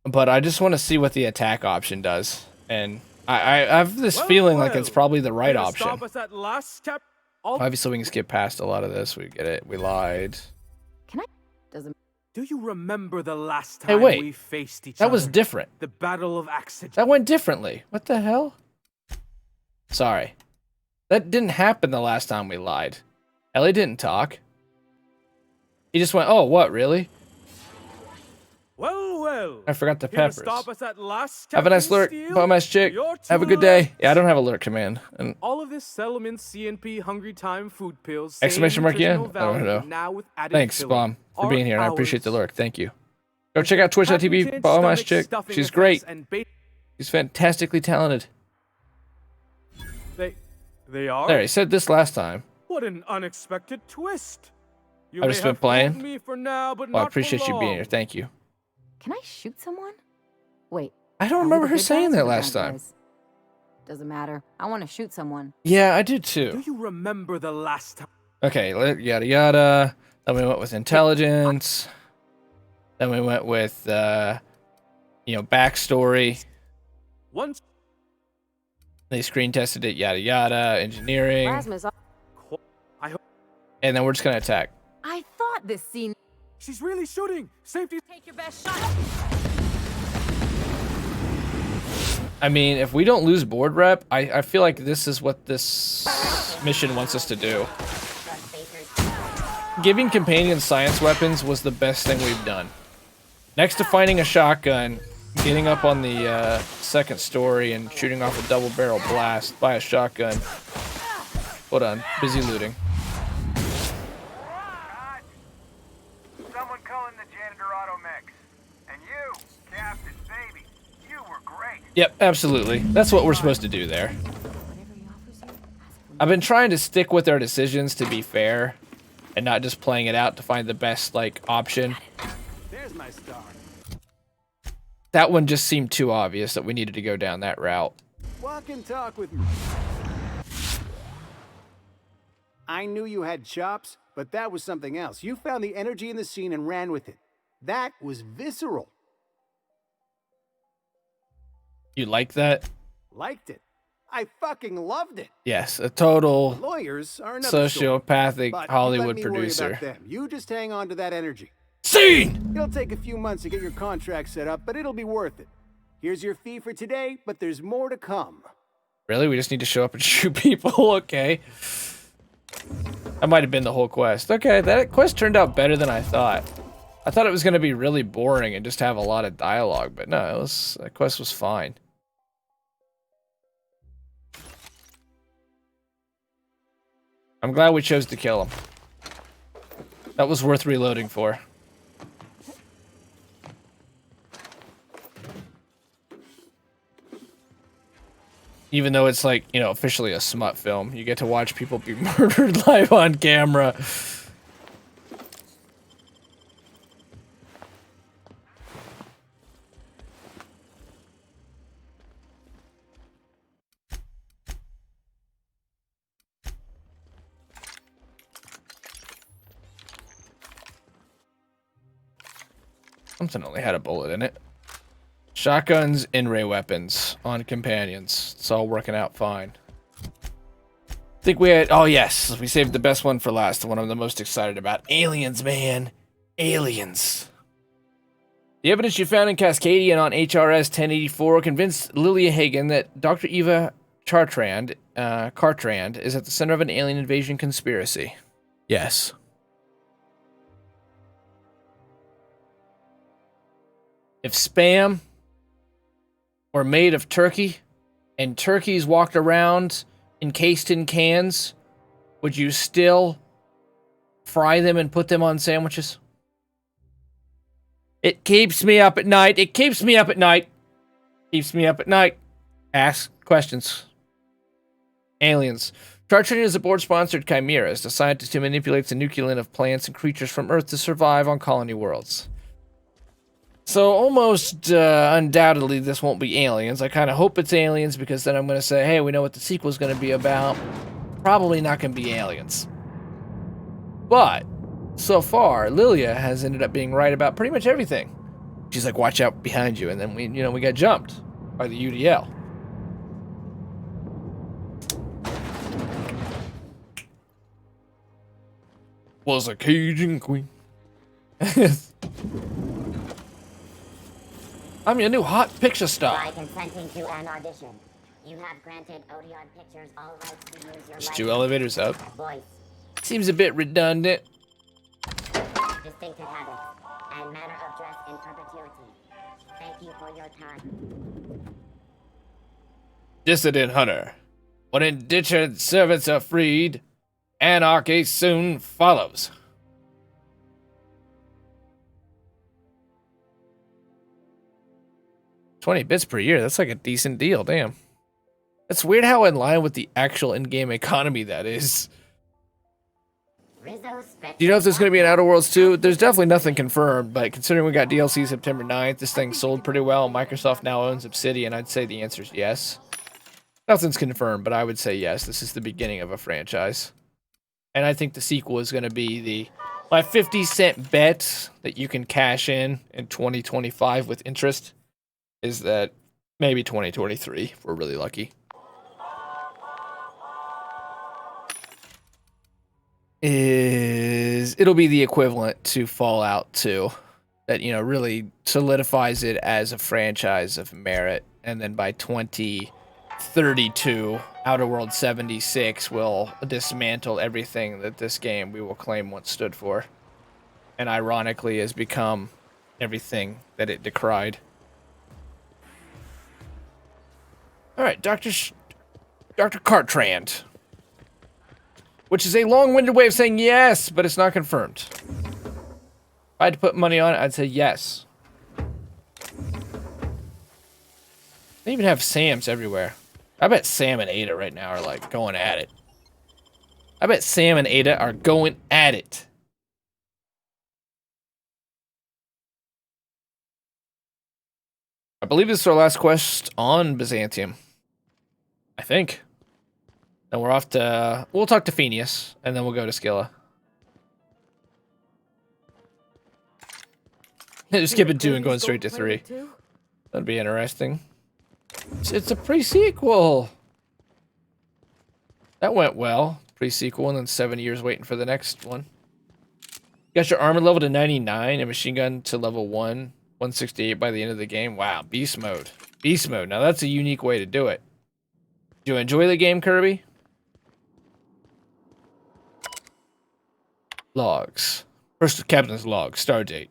Speaker 1: But I just want to see what the attack option does. And I have this feeling like it's probably the right
Speaker 3: Gonna
Speaker 1: option.
Speaker 3: Stop us at last chap. All-
Speaker 1: Obviously, we can skip past a lot of this. We get it. We lied.
Speaker 4: Can I? Doesn't.
Speaker 3: Do you remember the last
Speaker 1: Hey,
Speaker 3: time
Speaker 1: wait.
Speaker 3: we faced each
Speaker 1: That
Speaker 3: other?
Speaker 1: was different.
Speaker 3: The Battle of Accident.
Speaker 1: That went differently. What the hell? Sorry. That didn't happen the last time we lied. Ellie didn't talk. He just went, oh, what, really?
Speaker 3: Well.
Speaker 1: I forgot the
Speaker 3: Here to
Speaker 1: peppers.
Speaker 3: stop us at last,
Speaker 1: Have a nice
Speaker 3: Captain
Speaker 1: lurk.
Speaker 3: Steele.
Speaker 1: Bye, nice chick.
Speaker 3: You're
Speaker 1: Have a
Speaker 3: too
Speaker 1: good day.
Speaker 3: late.
Speaker 1: Yeah, I don't have a lurk command. And
Speaker 3: All of this Settlement CNP Hungry Time food pills. same
Speaker 1: exclamation mark, yeah?
Speaker 3: nutritional
Speaker 1: I don't
Speaker 3: value,
Speaker 1: know.
Speaker 3: Now with added
Speaker 1: Thanks,
Speaker 3: filler,
Speaker 1: Bomb, for
Speaker 3: are
Speaker 1: being here. I appreciate the
Speaker 3: ours.
Speaker 1: lurk. Thank you. Go check out twitch.tv.
Speaker 3: Patented
Speaker 1: Bye, nice
Speaker 3: stomach
Speaker 1: chick.
Speaker 3: stuffing
Speaker 1: She's
Speaker 3: effects
Speaker 1: great.
Speaker 3: and
Speaker 1: She's fantastically talented.
Speaker 3: They are?
Speaker 1: There, he said this last time.
Speaker 3: What an unexpected twist. You
Speaker 1: I've
Speaker 3: may
Speaker 1: just been
Speaker 3: have
Speaker 1: playing.
Speaker 3: fooled me for now, but
Speaker 1: Well, I
Speaker 3: not for
Speaker 1: appreciate you being
Speaker 3: long.
Speaker 1: here. Thank you.
Speaker 4: Can I shoot someone? Wait.
Speaker 1: I don't
Speaker 4: are we
Speaker 1: remember
Speaker 4: the
Speaker 1: her
Speaker 4: good
Speaker 1: saying
Speaker 4: guys or
Speaker 1: that
Speaker 4: the
Speaker 1: last
Speaker 4: bad
Speaker 1: time.
Speaker 4: guys? Doesn't matter. I want to shoot someone.
Speaker 1: Yeah, I do
Speaker 3: Do
Speaker 1: too.
Speaker 3: you remember the last time?
Speaker 1: Okay, yada yada. Then we went with intelligence. Then we went with, backstory.
Speaker 3: Once
Speaker 1: They screen tested it, yada yada. Engineering.
Speaker 2: Plasma's
Speaker 3: I hope
Speaker 1: And then we're just gonna attack.
Speaker 4: I thought this scene.
Speaker 3: she's really shooting. Safety.
Speaker 4: Take your best shot.
Speaker 1: I mean, if we don't lose board rep, I feel like this is what this mission wants us to do. Giving companions science weapons was the best thing we've done. Next to finding a shotgun, getting up on the second story and shooting off a double barrel blast by a shotgun. Hold on, busy looting.
Speaker 8: Cut. Someone calling the janitor auto mix. And you, Captain Baby, you were great.
Speaker 1: Yep, absolutely. That's what we're supposed to do there. I've been trying to stick with our decisions to be fair and not just playing it out to find the best option.
Speaker 3: There's my star.
Speaker 1: That one just seemed too obvious that we needed to go down that route.
Speaker 9: Walk and talk with me. I knew you had chops, but that was something else. You found the energy in the scene and ran with it. That was visceral.
Speaker 1: You like that?
Speaker 9: Liked it. I fucking loved it.
Speaker 1: Yes, a total
Speaker 9: Lawyers are another story.
Speaker 1: sociopathic
Speaker 9: But
Speaker 1: Hollywood
Speaker 9: let me worry
Speaker 1: producer.
Speaker 9: about them. You just hang on to that energy.
Speaker 1: Scene!
Speaker 9: It'll take a few months to get your contract set up, but it'll be worth it. Here's your fee for today, but there's more to come.
Speaker 1: Really? We just need to show up and shoot people? Okay. That might have been the whole quest. Okay, that quest turned out better than I thought. I thought it was going to be really boring and just have a lot of dialogue, but no, that quest was fine. I'm glad we chose to kill him. That was worth reloading for. Even though it's like, you know, officially a smut film, you get to watch people be murdered live on camera. Something only had a bullet in it. Shotguns and ray weapons on companions. It's all working out fine. I think we had... Oh, yes. We saved the best one for last. The one I'm the most excited about. Aliens, man. Aliens. The evidence you found in Cascadian on HRS 1084 convinced Lilia Hagen that Dr. Eva Cartrand is at the center of an alien invasion conspiracy. Yes. If Spam were made of turkey and turkeys walked around encased in cans, would you still fry them and put them on sandwiches? It keeps me up at night. It keeps me up at night. Keeps me up at night. Ask questions. Aliens. Chartran is a board-sponsored chimerist, a scientist who manipulates the nucleolin of plants and creatures from Earth to survive on colony worlds. So almost undoubtedly this won't be aliens. I kind of hope it's aliens because then I'm going to say, hey, we know what the sequel is going to be about. Probably not going to be aliens. But so far, Lilia has ended up being right about pretty much everything. She's like, watch out behind you. And then we got jumped by the UDL. Was a Cajun queen. I'm your new hot picture star.
Speaker 7: By consenting to an audition, you have granted Odeon Pictures all rights to use your
Speaker 1: Just 2 elevators up.
Speaker 7: voice,
Speaker 1: Seems a bit redundant.
Speaker 7: distinctive habits, and manner of dress in perpetuity. Thank you for your time.
Speaker 1: Dissident hunter. When indentured servants are freed, anarchy soon follows. $20 per year, that's like a decent deal, damn. It's weird how in line with the actual in-game economy that is. Do you know if there's going to be an Outer Worlds 2? There's definitely nothing confirmed, but considering we got DLC September 9th, this thing sold pretty well. Microsoft now owns Obsidian. I'd say the answer is yes. Nothing's confirmed, but I would say yes. This is the beginning of a franchise. And I think the sequel is going to be my 50-cent bet that you can cash in 2025 with interest is that maybe 2023 if we're really lucky. It'll be the equivalent to Fallout 2 that, you know, really solidifies it as a franchise of merit, and then by 2032 Outer Worlds 76 will dismantle everything that this game we will claim once stood for, and ironically has become everything that it decried. Alright, Dr. Cartrand. Which is a long-winded way of saying yes, but it's not confirmed. If I had to put money on it, I'd say yes. They even have Sams everywhere. I bet Sam and Ada right now are like going at it. I bet Sam and Ada are going at it. I believe this is our last quest on Byzantium. I think. Then we're off to... We'll talk to Phineas, and then we'll go to Scylla. Just skipping 2 and going straight to 3. That'd be interesting. It's a pre-sequel. That went well. Pre-sequel and then 7 years waiting for the next one. Got your armor level to 99 and machine gun to level 168 by the end of the game. Wow, beast mode. Beast mode. Now that's a unique way to do it. Did you enjoy the game, Kirby? Logs. First captain's log. Stardate.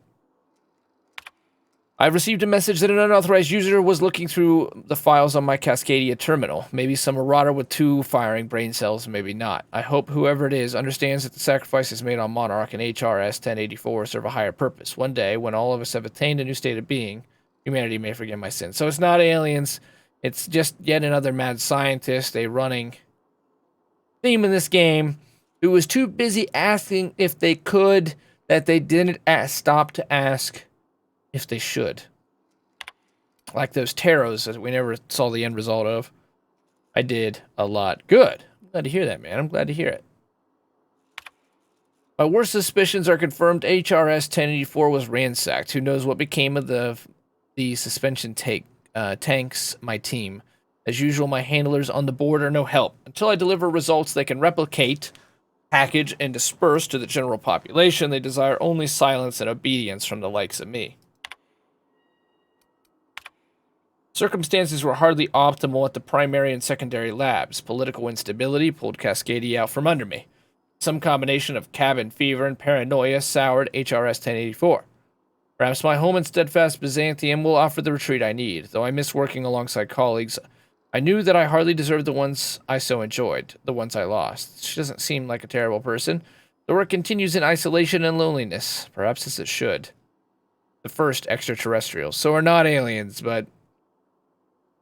Speaker 1: I've received a message that an unauthorized user was looking through the files on my Cascadia terminal. Maybe some marauder with 2 firing brain cells, maybe not. I hope whoever it is understands that the sacrifices made on Monarch and HRS 1084 serve a higher purpose. One day, when all of us have attained a new state of being, humanity may forgive my sins. So it's not aliens. It's just yet another mad scientist, a running theme in this game, who was too busy asking if they could that they didn't stop to ask if they should. Like those tarots that we never saw the end result of. I did a lot. Good. I'm glad to hear that, man. I'm glad to hear it. My worst suspicions are confirmed. HRS 1084 was ransacked. Who knows what became of the suspension tanks, my team. As usual, my handlers on the board are no help. Until I deliver results they can replicate, package, and disperse to the general population, they desire only silence and obedience from the likes of me. Circumstances were hardly optimal at the primary and secondary labs. Political instability pulled Cascadia out from under me. Some combination of cabin fever and paranoia soured HRS 1084. Perhaps my home and steadfast Byzantium will offer the retreat I need. Though I miss working alongside colleagues, I knew that I hardly deserved the ones I so enjoyed, the ones I lost. She doesn't seem like a terrible person. The work continues in isolation and loneliness, perhaps as it should. The first extraterrestrials. So we're not aliens, but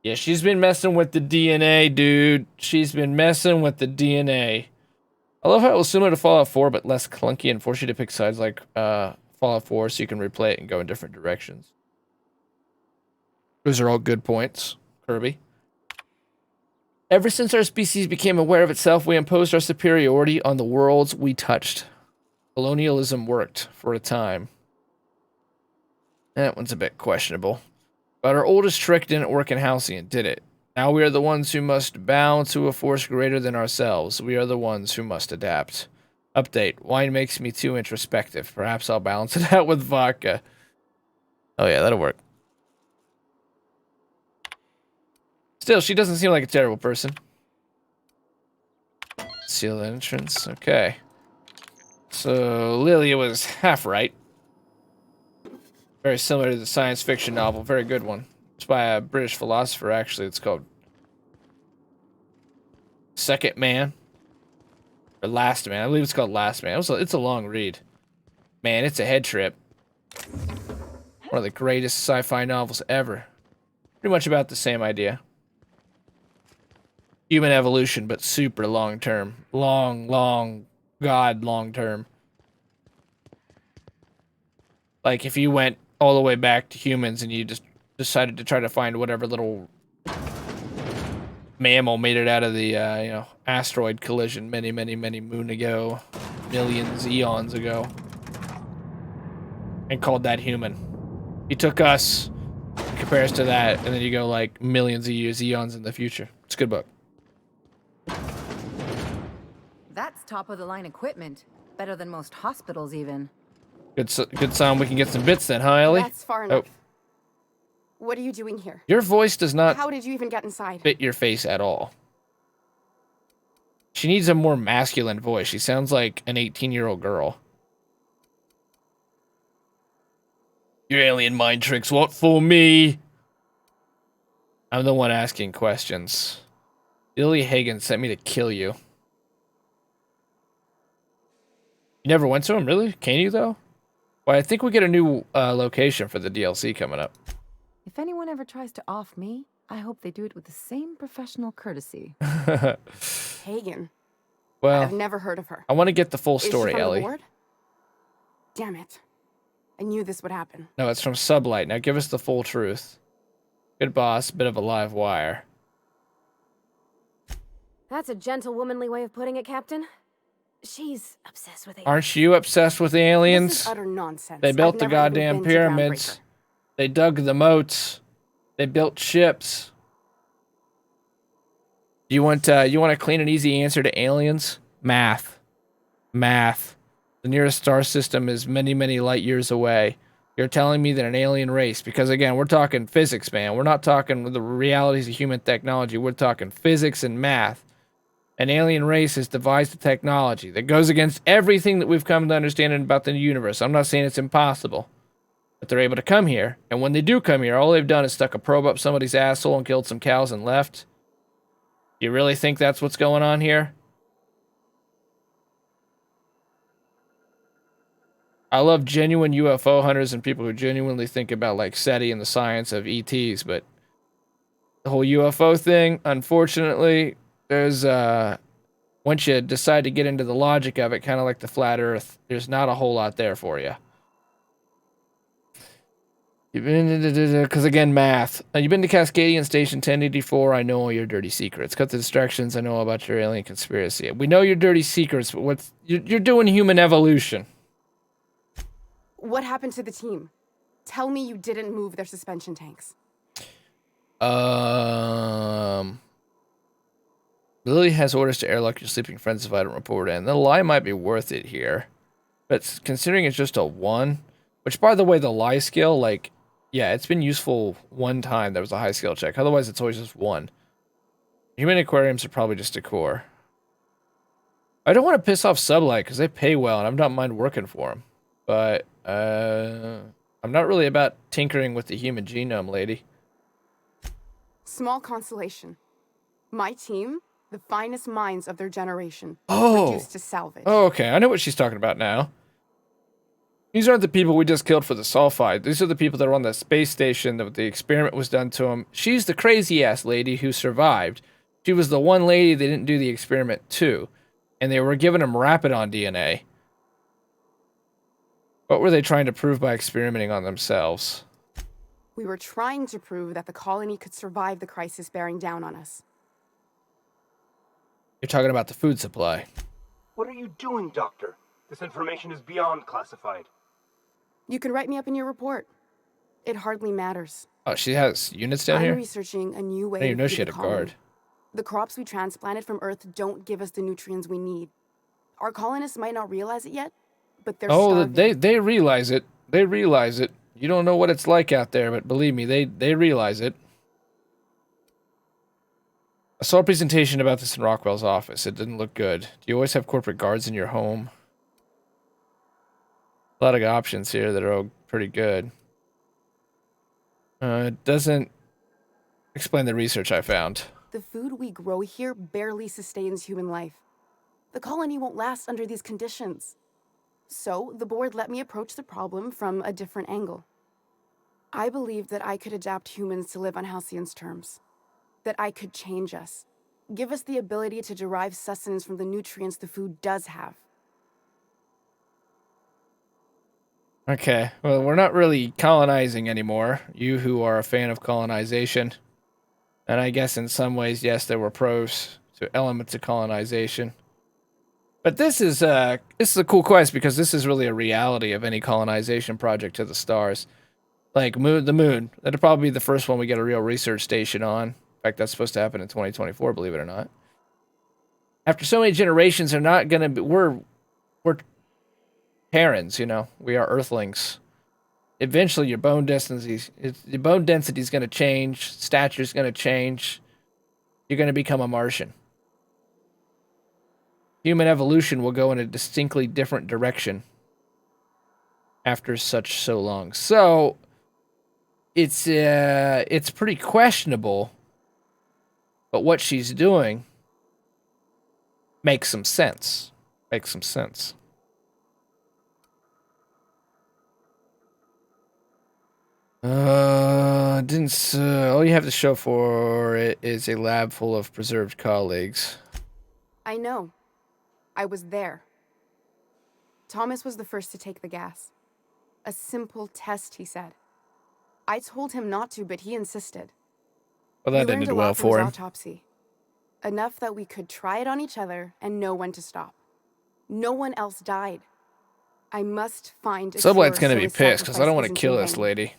Speaker 1: yeah, she's been messing with the DNA, dude. She's been messing with the DNA. I love how it was similar to Fallout 4, but less clunky and force you to pick sides like Fallout 4 so you can replay it and go in different directions. Those are all good points, Kirby. Ever since our species became aware of itself, we imposed our superiority on the worlds we touched. Colonialism worked for a time. That one's a bit questionable. But our oldest trick didn't work in Halcyon, did it? Now we are the ones who must bow to a force greater than ourselves. We are the ones who must adapt. Update. Wine makes me too introspective. Perhaps I'll balance it out with vodka. Oh yeah, that'll work. Still, she doesn't seem like a terrible person. Seal the entrance. Okay. So, Lilia was half right. Very similar to the science fiction novel. Very good one. It's by a British philosopher, actually. It's called Second Man. Or Last Man. I believe it's called Last Man. It's a long read. Man, it's a head trip. One of the greatest sci-fi novels ever. Pretty much about the same idea. Human evolution, but super long-term. Long term. Like, if you went all the way back to humans and you just decided to try to find whatever little mammal made it out of the, asteroid collision many moon ago, millions, eons ago, and called that human. You took us, compare us to that, and then you go, like, millions of years, eons in the future. It's a good book.
Speaker 4: That's top-of-the-line equipment. Better than most hospitals, even.
Speaker 1: Good sign we can get some bits then, huh, Ellie?
Speaker 2: That's far enough. What are you doing here?
Speaker 1: Your voice does not
Speaker 2: How did you even get inside?
Speaker 1: fit your face at all. She needs a more masculine voice. She sounds like an 18-year-old girl. Your alien mind tricks won't fool me. I'm the one asking questions. Ilya Hagen sent me to kill you. You never went to him, really? Can you, though? Well, I think we get a new location for the DLC coming up.
Speaker 4: If anyone ever tries to off me, I hope they do it with the same professional courtesy.
Speaker 2: Hagen.
Speaker 1: Well,
Speaker 2: I've never heard of her.
Speaker 1: I want to get the full story,
Speaker 2: Is she from
Speaker 1: Ellie.
Speaker 2: the board? Damn it. I knew this would happen.
Speaker 1: No, it's from Sublight. Now give us the full truth. Good boss, bit of a live wire.
Speaker 2: That's a gentle, womanly way of putting it, Captain. She's obsessed with aliens.
Speaker 1: Aren't you obsessed with aliens?
Speaker 2: This is utter nonsense.
Speaker 1: They built
Speaker 2: I've
Speaker 1: the
Speaker 2: never even
Speaker 1: goddamn
Speaker 2: been to
Speaker 1: pyramids.
Speaker 2: Groundbreaker.
Speaker 1: They dug the moats. They built ships. You want a clean and easy answer to aliens? Math. Math. The nearest star system is many, many light years away. You're telling me that an alien race, because again, we're talking physics, man. We're not talking the realities of human technology. We're talking physics and math. An alien race has devised a technology that goes against everything that we've come to understand about the universe. I'm not saying it's impossible, but they're able to come here. And when they do come here, all they've done is stuck a probe up somebody's asshole and killed some cows and left. You really think that's what's going on here? I love genuine UFO hunters and people who genuinely think about like SETI and the science of ETs, but the whole UFO thing, unfortunately, there's once you decide to get into the logic of it, kind of like the flat Earth, there's not a whole lot there for you. Because again, math. You've been to Cascadian Station 1084. I know all your dirty secrets. Cut the distractions. I know all about your alien conspiracy. We know your dirty secrets, but you're doing human evolution.
Speaker 10: What happened to the team? Tell me you didn't move their suspension tanks.
Speaker 1: Lily has orders to airlock your sleeping friends if I don't report in. The lie might be worth it here, but considering it's just a 1, which by the way, the lie skill, like, yeah, it's been useful one time. There was a high skill check. Otherwise, it's always just 1. Human aquariums are probably just decor. I don't want to piss off Sublight because they pay well and I don't mind working for them. But I'm not really about tinkering with the human genome, lady.
Speaker 10: Small consolation. My team, the finest minds of their generation,
Speaker 1: Oh.
Speaker 10: reduced to salvage.
Speaker 1: Oh, okay. I know what she's talking about now. These aren't the people we just killed for the sulfide. These are the people that are on the space station that the experiment was done to them. She's the crazy-ass lady who survived. She was the one lady they didn't do the experiment to. And they were giving them Rapidon DNA. What were they trying to prove by experimenting on themselves?
Speaker 10: We were trying to prove that the colony could survive the crisis bearing down on us.
Speaker 1: You're talking about the food supply.
Speaker 11: What are you doing, Doctor? This information is beyond classified.
Speaker 10: You can write me up in your report. It hardly matters.
Speaker 1: Oh, she has units down
Speaker 10: I'm
Speaker 1: here?
Speaker 10: researching a new way
Speaker 1: I didn't even know
Speaker 10: of
Speaker 1: she had a
Speaker 10: feeding colony.
Speaker 1: guard.
Speaker 10: The crops we transplanted from Earth don't give us the nutrients we need. Our colonists might not realize it yet, but they're starving.
Speaker 1: They realize it. They realize it. You don't know what it's like out there, but believe me, they realize it. I saw a presentation about this in Rockwell's office. It didn't look good. Do you always have corporate guards in your home? A lot of options here that are all pretty good. It doesn't explain the research I found.
Speaker 10: The food we grow here barely sustains human life. The colony won't last under these conditions. So, the board let me approach the problem from a different angle. I believed that I could adapt humans to live on Halcyon's terms. That I could change us. Give us the ability to derive sustenance from the nutrients the food does have.
Speaker 1: Okay, well, we're not really colonizing anymore. You who are a fan of colonization. And I guess in some ways, yes, there were pros to elements of colonization. But this is a cool quest because this is really a reality of any colonization project to the stars. Like the moon. That'll probably be the first one we get a real research station on. In fact, that's supposed to happen in 2024, believe it or not. After so many generations, they're not gonna be, we're Terrans, you know. We are Earthlings. Eventually your bone density is gonna change, stature's gonna change. You're gonna become a Martian. Human evolution will go in a distinctly different direction after so long. So it's pretty questionable, but what she's doing makes some sense. Makes some sense. All you have to show for it is a lab full of preserved colleagues.
Speaker 10: I know. I was there. Thomas was the first to take the gas. A simple test, he said. I told him not to, but he insisted.
Speaker 1: Well, that
Speaker 10: We learned
Speaker 1: ended
Speaker 10: a
Speaker 1: well
Speaker 10: lot from
Speaker 1: for
Speaker 10: his
Speaker 1: him.
Speaker 10: autopsy. Enough that we could try it on each other and know when to stop. No one else died. I must find a
Speaker 1: Sublight's
Speaker 10: cure
Speaker 1: gonna
Speaker 10: so
Speaker 1: be
Speaker 10: his
Speaker 1: pissed because I don't want to
Speaker 10: sacrifice
Speaker 1: kill
Speaker 10: isn't in
Speaker 1: this
Speaker 10: vain.
Speaker 1: lady.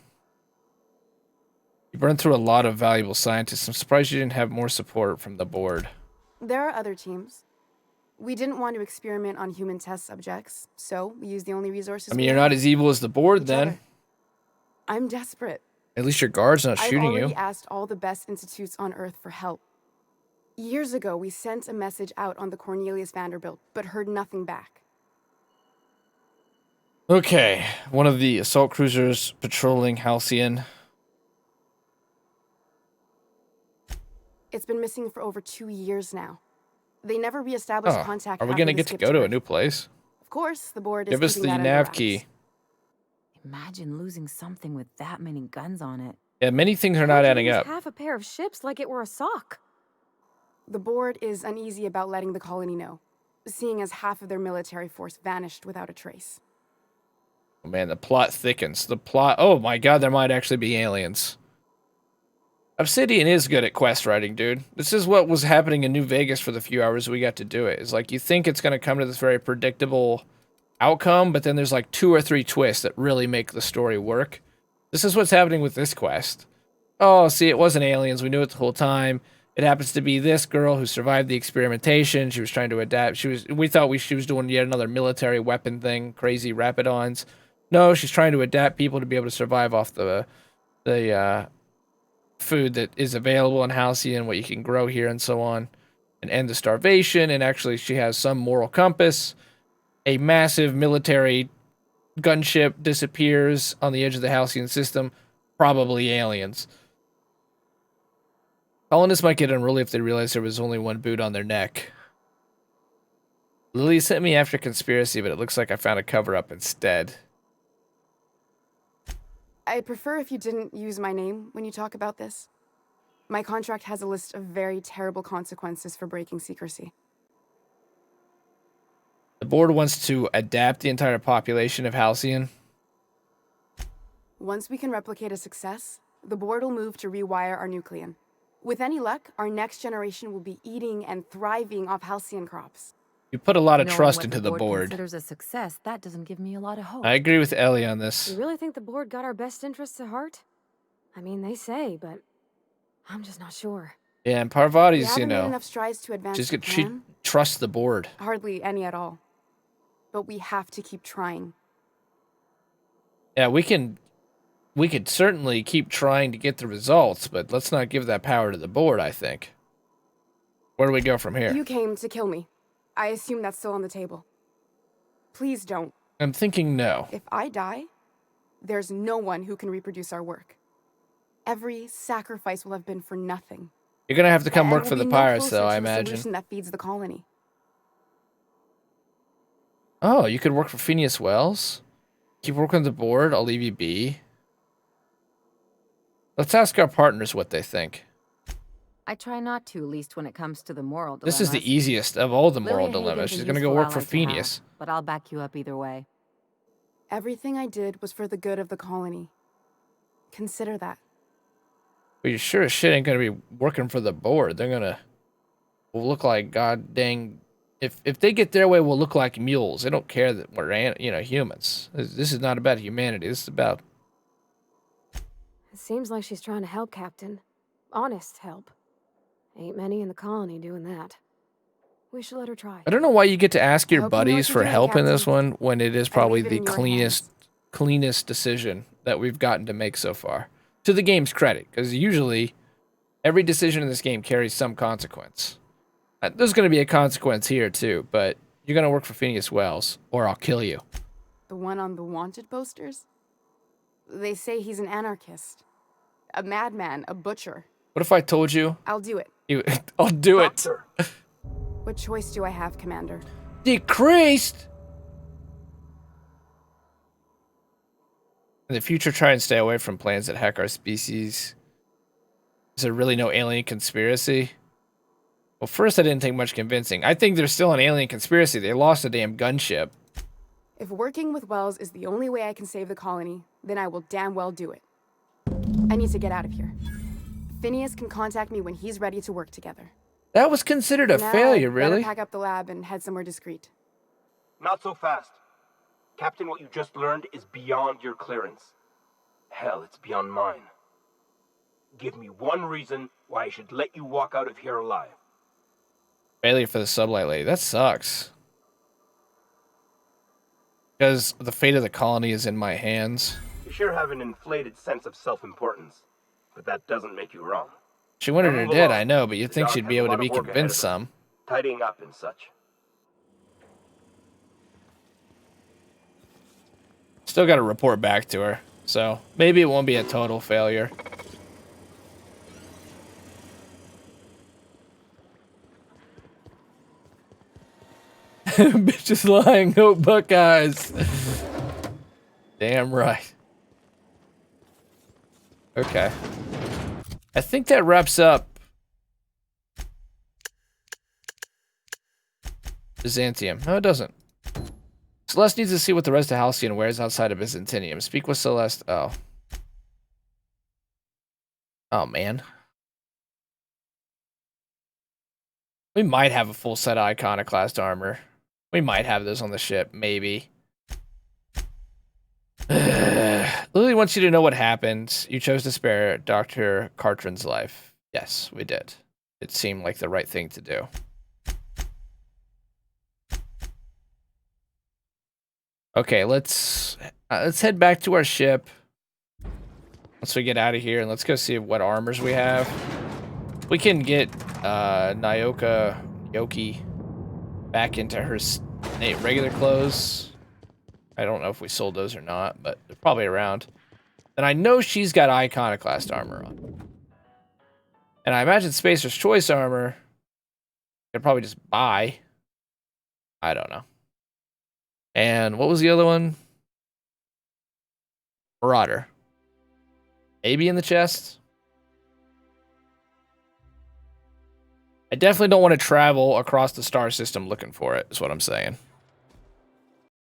Speaker 1: You burned through a lot of valuable scientists. I'm surprised you didn't have more support from the board.
Speaker 10: There are other teams. We didn't want to experiment on human test subjects, so we used the only resources.
Speaker 1: I mean, you're not as evil as the board then.
Speaker 10: I'm desperate.
Speaker 1: At least your guard's not shooting
Speaker 10: I've already
Speaker 1: you.
Speaker 10: asked all the best institutes on Earth for help. Years ago, we sent a message out on the Cornelius Vanderbilt, but heard nothing back.
Speaker 1: Okay, one of the assault cruisers patrolling Halcyon.
Speaker 10: It's been missing for over 2 years now. They never reestablished contact.
Speaker 1: Are we gonna get to go to a new place?
Speaker 10: Of course, the board is
Speaker 1: Give us the
Speaker 10: keeping that under
Speaker 1: nav
Speaker 10: wraps.
Speaker 1: key.
Speaker 4: Imagine losing something with that many guns on it.
Speaker 1: Yeah, many things are not
Speaker 2: How'd you
Speaker 1: adding
Speaker 2: lose
Speaker 1: up.
Speaker 2: half a pair of ships like it were a sock.
Speaker 10: The board is uneasy about letting the colony know, seeing as half of their military force vanished without a trace.
Speaker 1: Oh, man, the plot thickens. Oh my god, there might actually be aliens. Obsidian is good at quest writing, dude. This is what was happening in New Vegas for the few hours we got to do it. It's like you think it's going to come to this very predictable outcome, but then there's like 2 or 3 twists that really make the story work. This is what's happening with this quest. Oh, see, it wasn't aliens. We knew it the whole time. It happens to be this girl who survived the experimentation. She was trying to adapt. We thought she was doing yet another military weapon thing, crazy Rapidons. No, she's trying to adapt people to be able to survive off the food that is available in Halcyon, what you can grow here and so on, and end the starvation. And actually, she has some moral compass. A massive military gunship disappears on the edge of the Halcyon system. Probably aliens. Colonists might get unruly if they realize there was only one boot on their neck. Lily sent me after conspiracy, but it looks like I found a cover-up instead.
Speaker 10: I'd prefer if you didn't use my name when you talk about this. My contract has a list of very terrible consequences for breaking secrecy.
Speaker 1: The board wants to adapt the entire population of Halcyon.
Speaker 10: Once we can replicate a success, the board will move to rewire our nucleon. With any luck, our next generation will be eating and thriving off Halcyon crops.
Speaker 1: You put a lot of
Speaker 4: Knowing
Speaker 1: trust
Speaker 4: what
Speaker 1: into the board.
Speaker 4: Considers a success, that doesn't give me a lot of hope.
Speaker 1: I agree with Ellie on this.
Speaker 2: You really think the board got our best interests at heart? I mean, they say, but I'm just not sure.
Speaker 1: Yeah, and
Speaker 10: We
Speaker 1: Parvati's,
Speaker 10: haven't
Speaker 1: you
Speaker 10: made
Speaker 1: know,
Speaker 10: enough strides to advance
Speaker 1: just
Speaker 10: the
Speaker 1: she
Speaker 10: plan.
Speaker 1: trusts the board.
Speaker 10: Hardly any at all. But we have to keep trying.
Speaker 1: Yeah, we could certainly keep trying to get the results, but let's not give that power to the board, I think. Where do we go from here?
Speaker 10: You came to kill me. I assume that's still on the table. Please don't.
Speaker 1: I'm thinking no.
Speaker 10: If I die, there's no one who can reproduce our work. Every sacrifice will have been for nothing.
Speaker 1: You're gonna have to come
Speaker 10: And
Speaker 1: work
Speaker 10: we'll
Speaker 1: for the
Speaker 10: be no
Speaker 1: pirates,
Speaker 10: closer
Speaker 1: though,
Speaker 10: to
Speaker 1: I
Speaker 10: a
Speaker 1: imagine.
Speaker 10: solution that feeds the colony.
Speaker 1: Oh, you could work for Phineas Wells? Keep working the board, I'll leave you be. Let's ask our partners what they think.
Speaker 4: I try not to, least when it comes to the moral dilemmas.
Speaker 1: This is the easiest of all the moral
Speaker 4: Lily
Speaker 1: dilemmas.
Speaker 4: Hagen's a
Speaker 1: She's gonna go
Speaker 4: useful
Speaker 1: work for
Speaker 4: ally to have,
Speaker 1: Phineas.
Speaker 4: but I'll back you up either way.
Speaker 10: Everything I did was for the good of the colony. Consider that.
Speaker 1: But you sure as shit ain't gonna be working for the board. They're gonna we'll look like god dang. If they get their way, we'll look like mules. They don't care that we're humans. This is not about humanity. This is about.
Speaker 2: It seems like she's trying to help, Captain. Honest help. Ain't many in the colony doing that. We should let her try.
Speaker 1: I don't know why you get to ask your
Speaker 10: hope you know
Speaker 1: buddies
Speaker 10: what
Speaker 1: for
Speaker 10: you're doing,
Speaker 1: help in this
Speaker 10: Captain.
Speaker 1: one when it is
Speaker 10: I
Speaker 1: probably
Speaker 10: leave it
Speaker 1: the
Speaker 10: in your
Speaker 1: cleanest decision that we've gotten to make so far. To the game's credit, because usually every decision in this game carries some consequence. There's going to be a consequence here too, but you're going to work for Phineas Wells, or I'll kill you.
Speaker 10: The one on the wanted posters? They say he's an anarchist. A madman, a butcher.
Speaker 1: What if I told you?
Speaker 10: I'll do it.
Speaker 1: I'll do it.
Speaker 11: Doctor,
Speaker 10: What choice do I have, Commander?
Speaker 1: Decreased. In the future, try and stay away from plans that hack our species. Is there really no alien conspiracy? Well, first, I didn't think much convincing. I think there's still an alien conspiracy. They lost a damn gunship.
Speaker 10: If working with Wells is the only way I can save the colony, then I will damn well do it. I need to get out of here. Phineas can contact me when he's ready to work together.
Speaker 1: That was considered a
Speaker 10: Now,
Speaker 1: failure,
Speaker 10: I'd better
Speaker 1: really?
Speaker 10: pack up the lab and head somewhere discreet.
Speaker 11: not so fast. Captain, what you just learned is beyond your clearance. Hell, it's beyond mine. Give me one reason why I should let you walk out of here alive.
Speaker 1: Failure for the sublight lady. That sucks. Because the fate of the colony is in my hands.
Speaker 11: You sure have an inflated sense of self-importance, but that doesn't make you wrong.
Speaker 1: She wanted her
Speaker 11: Move
Speaker 1: dead,
Speaker 11: along.
Speaker 1: I know, but you'd
Speaker 11: The
Speaker 1: think
Speaker 11: dog
Speaker 1: she'd
Speaker 11: has
Speaker 1: be
Speaker 11: a
Speaker 1: able to
Speaker 11: lot
Speaker 1: be
Speaker 11: of work ahead
Speaker 1: convinced
Speaker 11: of her,
Speaker 1: some.
Speaker 11: tidying up and such.
Speaker 1: Still got to report back to her, so maybe it won't be a total failure. Bitch is lying, no Buckeyes. Damn right. Okay. I think that wraps up Byzantium. No, it doesn't. Celeste needs to see what the rest of Halcyon wears outside of Byzantium. Speak with Celeste. Oh. Oh, man. We might have a full set of Iconoclast armor. We might have those on the ship, maybe. Lily wants you to know what happened. You chose to spare Dr. Cartran's life. Yes, we did. It seemed like the right thing to do. Okay, let's head back to our ship once we get out of here, and let's go see what armors we have. We can get Nyoka Yoki back into her regular clothes. I don't know if we sold those or not, but they're probably around. And I know she's got Iconoclast armor on. And I imagine Spacer's Choice armor I could probably just buy. I don't know. And what was the other one? Marauder. Maybe in the chest. I definitely don't want to travel across the star system looking for it, is what I'm saying.